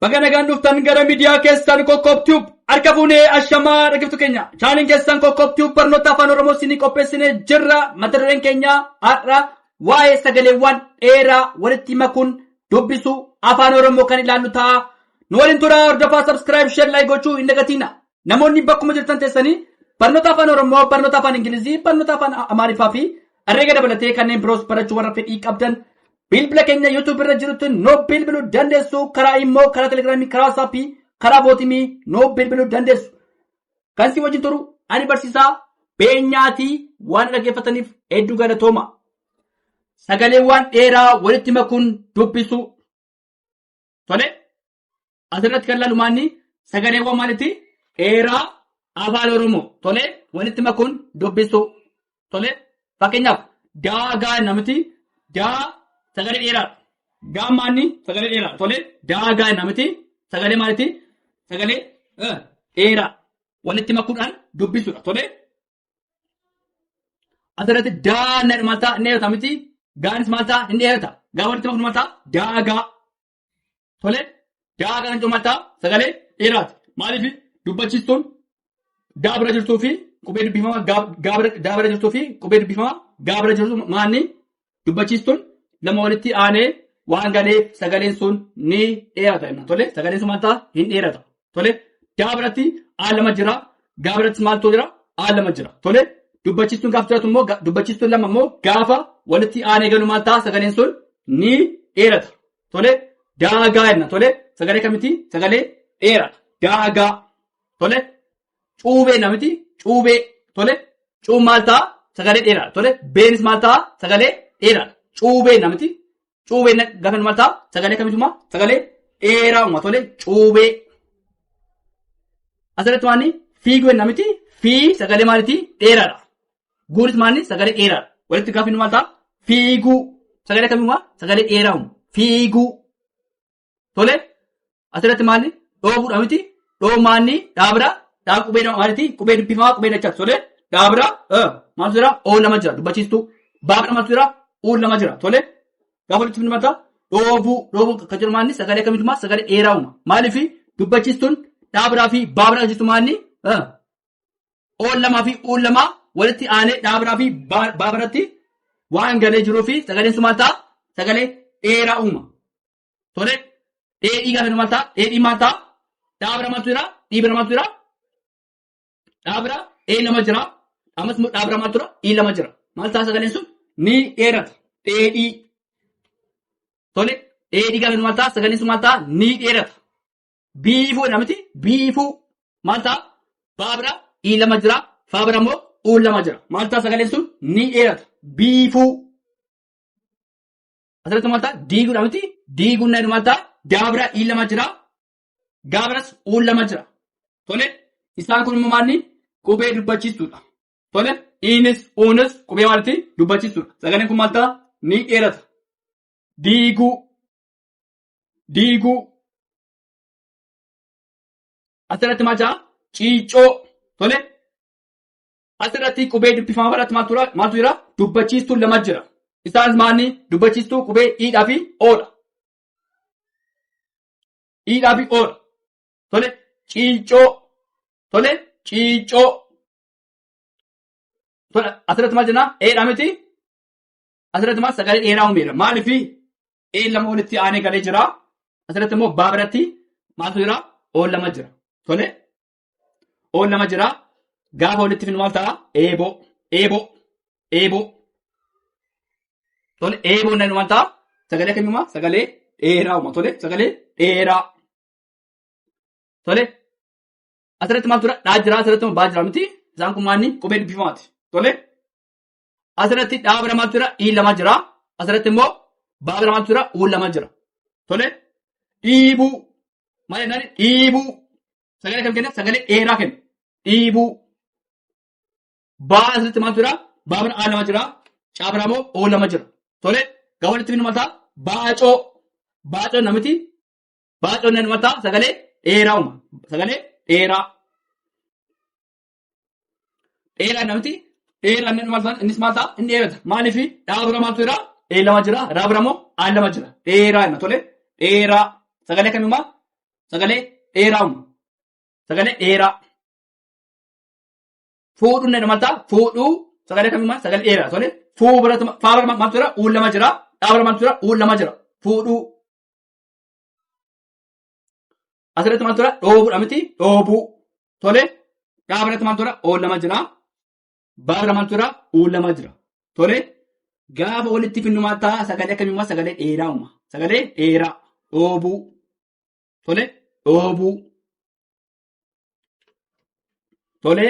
Baga nagaan dhuftan gara miidiyaa keessan Kokkobtube harka fuunee ashamaa dhaggeeffattoota keenya. Chaaniin keessan Kokkobtube barnoota afaan Oromoo isinii qopheessinee jirra. Mata dureen keenya har'a waa'ee sagaleewwan dheeraa walitti makuun dubbisu afaan Oromoo kan ilaallu ta'a. Nu waliin tura hordofaa subscribe share like gochuu hin dagatina. Namoonni bakkuma jirtan teessanii barnoota afaan Oromoo, barnoota afaan Ingilizii, barnoota afaan Amaariffaa fi herreega dabalatee kanneen biroos barachuu warra fedhii qabdan bilbila keenya YouTube irra jirutti no bilbiluu dandeessu. Karaa immoo karaa Telegiraamii, karaa WhatsAppii, karaa Bootimii no bilbiluu dandeessu. Kan si wajjin turu ani barsiisaa beenyaatii waan dhaggeeffataniif hedduu galatooma. Sagaleewwan dheeraa walitti makuun dubbisu. Tole asirratti kan ilaalu maanni sagaleewwan maalitti dheeraa afaan Oromoo tole walitti makuun dubbisu. Tole fakkeenyaaf daagaa namti daa sagalee dheeraa gaammaanni sagalee dheeraa tole daagaa namti sagalee maalitti sagalee dheeraa walitti makuudhaan dubbisudha. Tole asirratti daanna maaltaa hin dheerata miti gaanis maaltaa hin dheerata gaa walitti makuun maaltaa daagaa. Tole daagaa kan maaltaa sagalee dheeraati. Maaliif dubbachiistuun daa bira jirtuu fi qubee dubbifamaa daa bira jirtuu fi qubee dubbifamaa gaa bira jirtu maanni dubbachiistuun lama walitti aanee waan galeef sagaleen sun ni dheerata. Tole sagaleen sun maaltaa hin dheerata. Tole daa biratti aan lama jira gaa biratti maaltu jira aan lama jira. Tole dubbachiistuun gaafa jiraatu immoo dubbachiistuun lama immoo gaafa walitti aanee galu maaltaa sagaleen sun ni dheerata. Tole daagaa jenna. Tole sagalee kamiti sagalee dheerata daagaa. Tole cuubee namiti cuubee. Tole cuub maaltaa sagalee dheerata. Tole beenis maaltaa sagalee dheerata. Cuubee namti cuubee gaafa maaltaa sagalee kamituma sagalee dheeraadhuma. Tole cuubee. Asirratti maanni fiiguu namti fii sagalee maalitti dheeraadha. Guuris maanni sagalee dheeraadha. Walitti gaafa maaltaa fiiguu sagalee kamituma sagalee dheeraadhuma fiiguu. Tole asirratti maanni dhoobuu namti dhoomaanni dhaabira dhaab qubee maalitti qubee dubbifamaa qubee dachaa. Tole dhaabira maaltu jira oon lama jira dubbachiistuu baabira maaltu jira uun lama jira. Tole gaafa walitti filmata dhoobuu kan jiru maanni sagalee kamituma sagalee dheeraadhuma. Maaliif dubbachiistuun dhaabiraa fi baabiraa jirtu maanni oon lamaa fi uun lamaa walitti aanee dhaabiraa fi baabiratti waan galee jiruu fi sagaleen sun maal ta'a sagalee dheeraadhuma. Tole dheedhii gaafa maal ta'a dheedhii maal ta'a dhaabira maaltu jira dhiibira maaltu jira dhaabira ee lama jira ammas immoo dhaabira maaltu jira ii lama jira. Maal ta'a sagaleen sun ni dheerata dheedhii. Tole dheedhii gaafa maal ta'a sagaleen sun maal ta'a ni dheerata. Biifuu namti biifuu maal ta'a baabira ii lama jira faabira immoo uun lama jira. Maal ta'a sagaleen sun ni dheerata biifuu. Asirratti maal ta'a diiguu namti diiguun maal ta'a daabira ii lama jira gaabiras uun lama jira. Tole isaan kun immoo maalni qubee dubbachiistuudha. Tole iinis uunis qubee maalitti dubbachiistuudha. Sagaleen kun maal ta'a ni dheerata diiguu diiguu. Asirratti maal ta'a ciicoo. Tole asirratti qubee dubbifamaa biratti maaltu jira dubbachiistuun lama jira. Isaanis maalni dubbachiistuu qubee iidhaa fi oodha. Iidhaa fi oodha. Tole ciicoo. Tole ciicoo. Tole asirratti maal jenna eedhaa miti asirratti maal sagalee dheeraa uumeera. Maaliif ee lama walitti aanee galee jira. Asirratti immoo baabiratti maaltu jira oon lama jira. Tole oon lama jira gaafa walitti finu maal ta'a eeboo eeboo eeboo. Tole eeboo nan maal ta'a sagalee kamiyyuu sagalee dheeraadhuma. Tole sagalee dheeraa. Tole asirratti maaltu dhaa jira asirratti immoo baa jira miti isaan kun maanni qubee dubbifamaati. Tole asirratti dhaabira maaltu jira ii lama jira asirratti immoo baabira maaltu jira uun lama jira. Tole dhiibuu maal jennaan dhiibuu sagalee kam kenna sagalee dheeraa kenna dhiibuu. Baa asirratti maaltu jira baabira aan lama jira caabira immoo oon lama jira. Tole gaafa walitti finu maal ta'a baacoo baacoo namiti baacoo nan maal ta'a sagalee dheeraadhuma sagalee dheeraa. Dheeraa namti dheeraa nan maal ta'a innis maal ta'a inni dheerata. Maaliif dhaabira maaltu jira ee lama jira raabira immoo aan lama jira dheeraa jenna. Tole dheeraa sagalee kamiyyuu sagalee dheeraa uuma. Sagalee dheeraa. Fuudhuun ni malta fuudhuu sagalee kamiyyuu sagalee dheeraa tole. Fuu bira faa bira maaltu jira uun lama jira. Dhaa bira maaltu jira uun lama jira. Fuudhuu. Asirratti maaltu jira dhoobuudha miti dhoobuu tole. Dhaa biratti maaltu jira uun lama jira. Baa bira maaltu jira uun lama jira tole. Gaafa walitti finnu maal ta'a sagalee kamiyyuu sagalee dheeraa uuma. Sagalee dheeraa dhoobuu tole dhoobuu tole.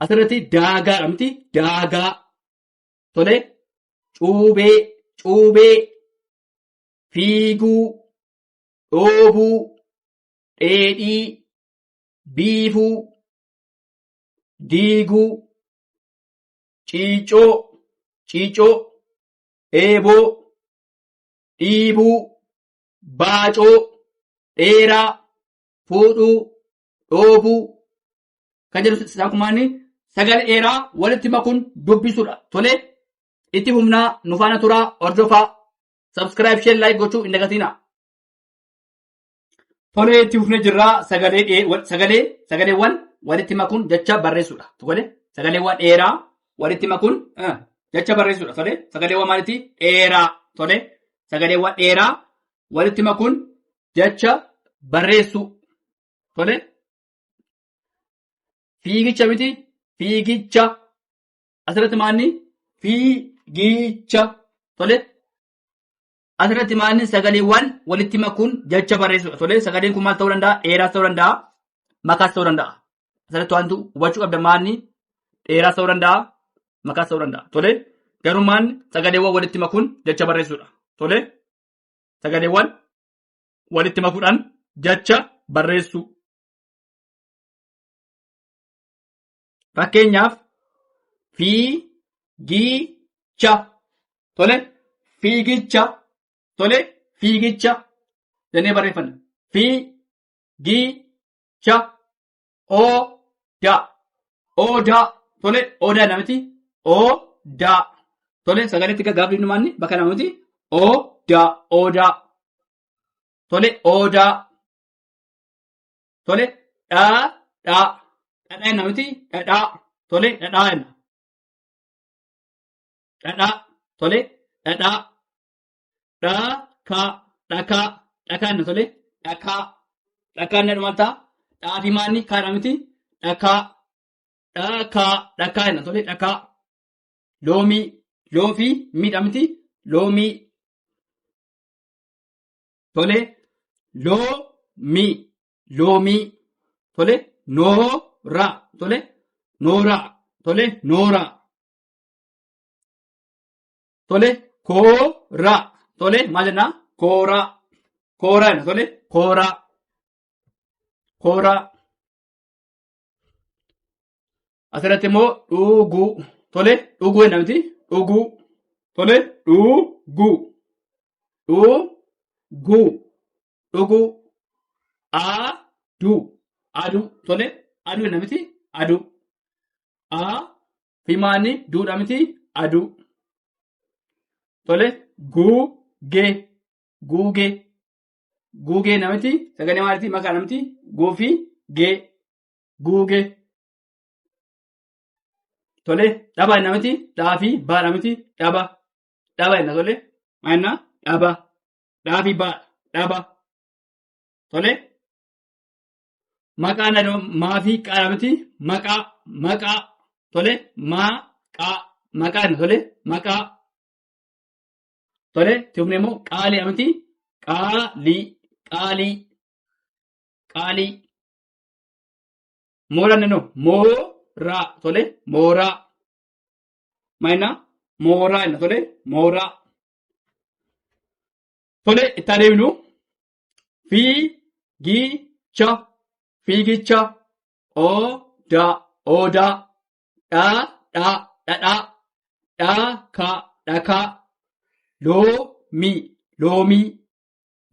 Asirratti daagaadha miti daagaa tole. Cuubee cuubee fiiguu dhoobuu dheedhii biifuu diiguu ciicoo ciicoo eeboo dhiibuu baacoo dheeraa fuudhuu dhoobuu kan jedhu saakumaanni sagalee dheeraa walitti makuun dubbisuudha tole. Itti humnaa nu faana turaa hordofaa subscribe share like gochuu hin dagatinaa. Tole itti fufnee jirraa sagaleewwan walitti makuun jecha barreessuudha tole. Sagaleewwan dheeraa walitti makuun jecha barreessuudha tole. Sagaleewwan maalitti dheeraa tole. Sagaleewwan dheeraa walitti makuun jecha barreessuu tole. Fiigicha miti fiigicha asirratti maalni fiigicha tole. Asirratti maalni sagaleewwan walitti makuun jecha barreessuudha tole. Sagaleen kun maal ta'uu danda'a dheeraas ta'uu danda'a makaas ta'uu danda'a. Asirratti wanti hubachuu qabda maalni dheeraas ta'uu danda'a makaas ta'uu danda'a tole. Garuu maalni sagaleewwan walitti makuun jecha barreessuudha tole. Sagaleewwan walitti makuudhaan jecha barreessuu. Fakkeenyaaf fiigicha tole. Fiigicha tole. Fiigicha jennee barreeffanna. Fiigicha odaa odaa tole. Odaa namatti odaa tole. Sagaleetti gaggaafni numaanni bakka namatti odaa odaa tole. Odaa tole. Dhadhaa dhadhaa namatti dhadhaa tole. Dhadhaa jenna. Dhadhaa tole. Dhadhaa dhakaa dhakaa dhakaa jenna tole. Dhakaa dhakaa jenna dhumataa dhaafi maanni kaadha miti dhakaa dhakaa dhakaa jenna tole. Dhakaa loomii loofii miidha miti loomii tole. Loomii loomii tole. Nooraa tole. Nooraa tole. Nooraa tole. Kooraa tole. Maal jennaa kooraa kooraa jenna tole. Kooraa kooraa. Asirratti immoo dhuguu tole. Dhuguu jenna miti dhuguu tole. Dhuguu dhuguu dhuguu. Aduu aduu tole. Aduu jenna miti aduu. Fi maanni duudha miti aduu tole. Guugee guugee guugee namatti sagalee maalitti makaa namatti guufi gee guugee tole. Dhaba namatti dhaafi baa namatti dhaba dhaba jenna tole. Maanna dhaba dhaafi baa dhaba tole. Maqaa maafi qaa namatti maqaa maqaa tole. Maqaa maqaa jenna tole. Maqaa tole. Tifne immoo qaalii amati qaalii qaalii qaalii. Mooraa neno mooraa tole. Mooraa maayina mooraa jenna tole. Mooraa tole. Itti adeemnu fiigicha fiigicha odaa odaa dhadhaa dhadhaa dhakaa dhakaa loomii loomii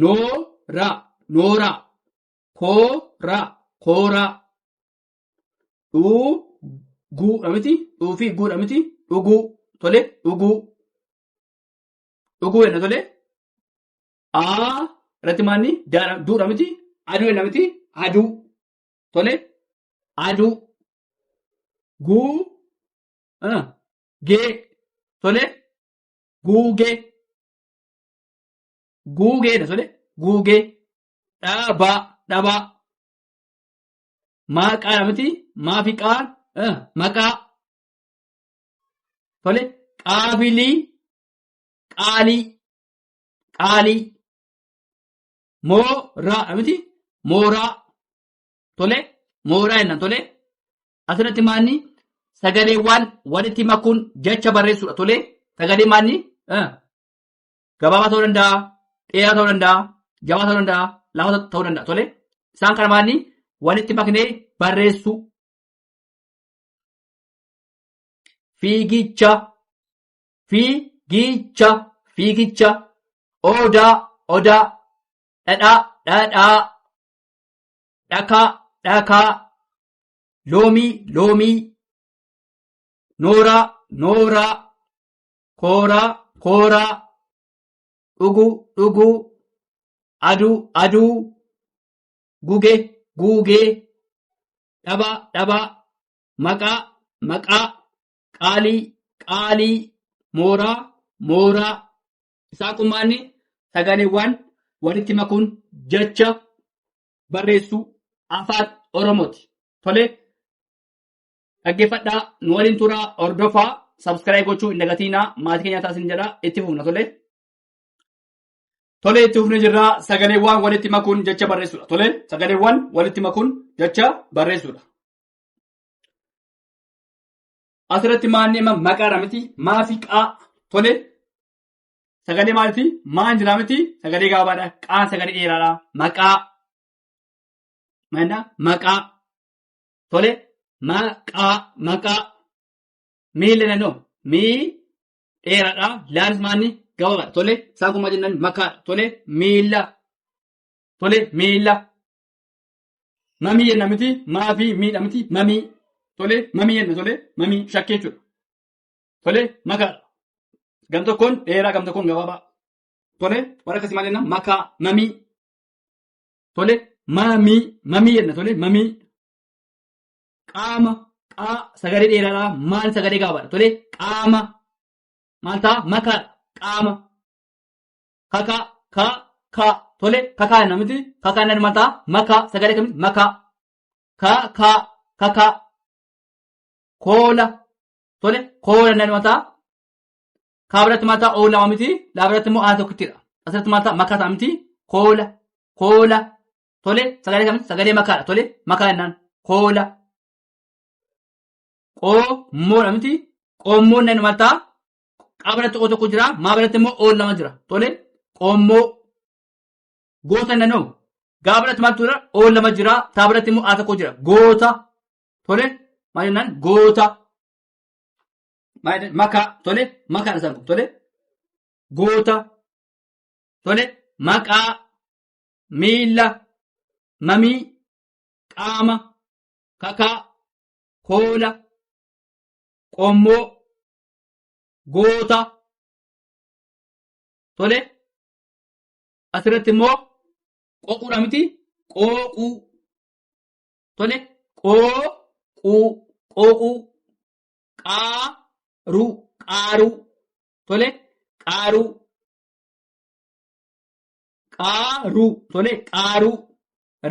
nooraa nooraa kooraa kooraa dhuguu dhamiti dhuufi guu dhamiti dhuguu tole. Dhuguu dhuguu jenna tole. irratti maanni duudha miti aduu jenna miti aduu tole aduu guu gee tole guugee guugeedha tole guugee dhabaa maqaa miti maafi qaan maqaa tole qaabilii qaalii mooraa miti mooraa tole mooraa jenna tole asirratti maanni sagaleewwan walitti makuun jecha barreessuudha tole sagalee maanni gabaabaa ta'uu danda'a dheeraa ta'uu danda'a jabaa ta'uu danda'a lafa ta'uu danda'a tole isaan kana maanni walitti maknee barreessuu fiigicha odaa dhadhaa dhakaa loomii nooraa kooraa dhuguu aduu guugee dhabaa maqaa qaalii mooraa isaan kun maanni sagaleewwan walitti makuun jecha barreessuu afaan Oromooti. Tole dhaggeeffadhaa nu waliin turaa hordofaa sabskiraayib gochuu hin dagatiinaa maatii keenya taasisan jedha itti fufna tole. Tole itti fufne jirraa sagaleewwan walitti makuun jecha barreessuudha. Tole sagaleewwan walitti makuun jecha barreessuudha. Asirratti maanni maqaadha miti maafi qaa tole sagalee maaliti maan jira miti sagalee gabaabaadha qaan sagalee dheeraadha maqaa tole maqaa miila nannoo mii dheeraadha laanis maanni gabaabaadha tole isaan kun maal jennan maqaadha tole miila mamii jenna miti maafi miidha miti mamii tole mamii jenna tole mamii shakkii jechuudha tole maqaadha. Gam tokkoon dheeraa gam tokkoon gabaabaa. Tole warra akkasii maal jenna makaa mamii. Tole mamii jenna tole mamii. Qaama sagalee dheeraadhaa maal sagalee gabaabaadha tole qaama maal ta'a makaadha qaama. Kakaa tole kakaa jenna miti kakaa jenna maal ta'a makaa sagalee kamii makaa. Kakaa koola tole koola jenna maal ta'a. Kaabiratti maal ta'a oolama miti laabiratti immoo aan tokkittidha. Asirratti maal ta'a makaa ta'a miti koola tole sagalee kamiti sagalee makaadha tole makaa jennaan koola. Qoommoodha miti qoommoon nan maal ta'a qaabiratti oo tokko jira maa biratti immoo ool lama jira tole qoommoo goota nannoo gaabiratti maaltu jira ool lama jira taabiratti immoo aan tokko jira goota tole maal jennaan goota. Makaa tole makaadha isaan kun tole goota tole maqaa miila mamii qaama kakaa koola qoommoo goota tole asirratti immoo qoquudha miti qooquu tole qooquu qaaruu tole qaaruu tole qaaruu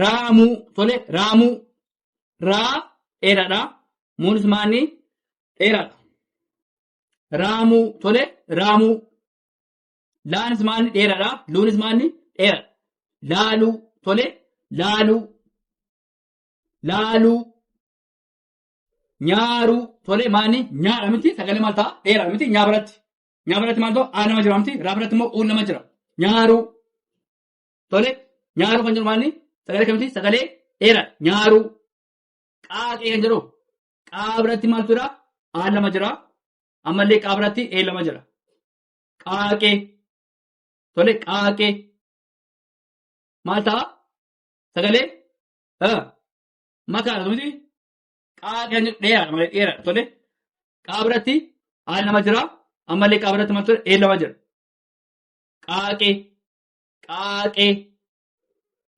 raamuu tole raamuu raa dheeraadha muunis maanni dheeraadha raamuu tole raamuu laanis maanni dheeraadha luunis maanni dheeraadha laaluu tole laaluu Nyaaruu tole maanni nyaadha miti sagalee maal ta'a dheeraadha miti nyaa biratti maal ta'u aa nama jira miti raa biratti immoo uun nama jira nyaaruu tole nyaaruu kan jedhu maanni sagalee kamiti sagalee dheeraadha nyaaruu qaaqee kan jedhu qaa biratti maaltu jira aan lama jira ammallee qaa biratti ee lama jira qaaqee tole qaaqee maal ta'a sagalee makaadha miti. Qaaqee kan jedhu dheeraadha tole qaa biratti aan lama jira ammallee qaa biratti maaltu ee lama jira qaaqee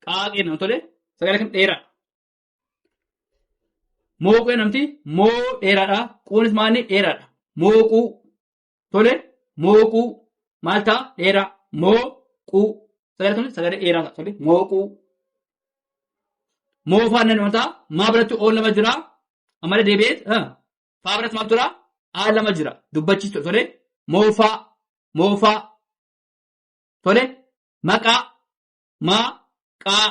qaaqee nama tole sagalee kam dheeraadha. Mooquu namti moo dheeraadha. Quunis maanni dheeraadha. Mooquu tole mooquu maal ta'a dheeraa mooquu sagalee tole sagalee dheeraa ta'a tole mooquu. Moofaan nama ta'a maa biratti ool lama jira ammallee deebi'eet faa biratti maal tura aal lama jira dubbachiistu tole moofaa moofaa tole maqaa maqaa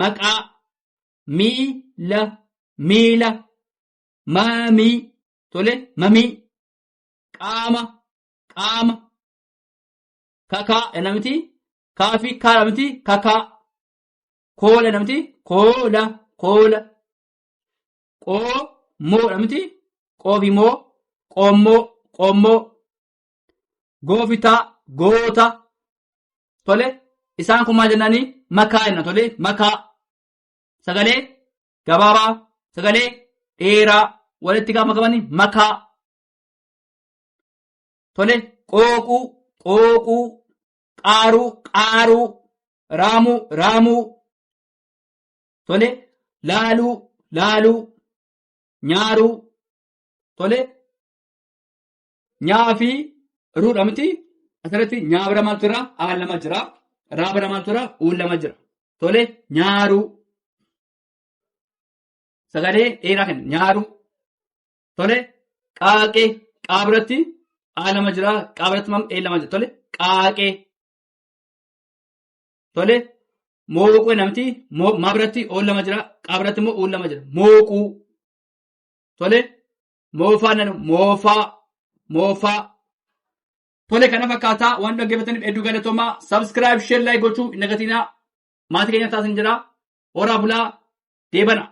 maqaa miila miila mamii tole mamii qaama qaama kakaa namti kaafi kaa namti kakaa koola namti koola koola qoomoo namti qoofi moo qoommoo qoommoo goofitaa goota tole isaan kun maal jennaani makaa jenna tole makaa sagalee gabaabaa sagalee dheeraa walitti gaafa qabani makaa tole qooquu qooquu qaaruu qaaruu raamuu raamuu tole laaluu laaluu nyaaruu tole nyaafi ruudha miti asirratti nyaa bira maaltu jira aal lama jira raa bira maaltu jira uul lama jira tole nyaaruu sagalee dheeraa kan nyaaruu tole qaaqee qaa biratti aal lama jira qaa biratti eel lama jira tole qaaqee tole mooquu namti maa biratti ool lama jira qaa biratti immoo uul lama jira mooquu tole moofaan moofaa moofaa tole kana fakkaataa waan dhaggeeffataniif hedduu galatoomaa sabskiraayib sheer laayik gochuu hin dagatinaa maatii keenya taasin jira horaa bulaa deebana.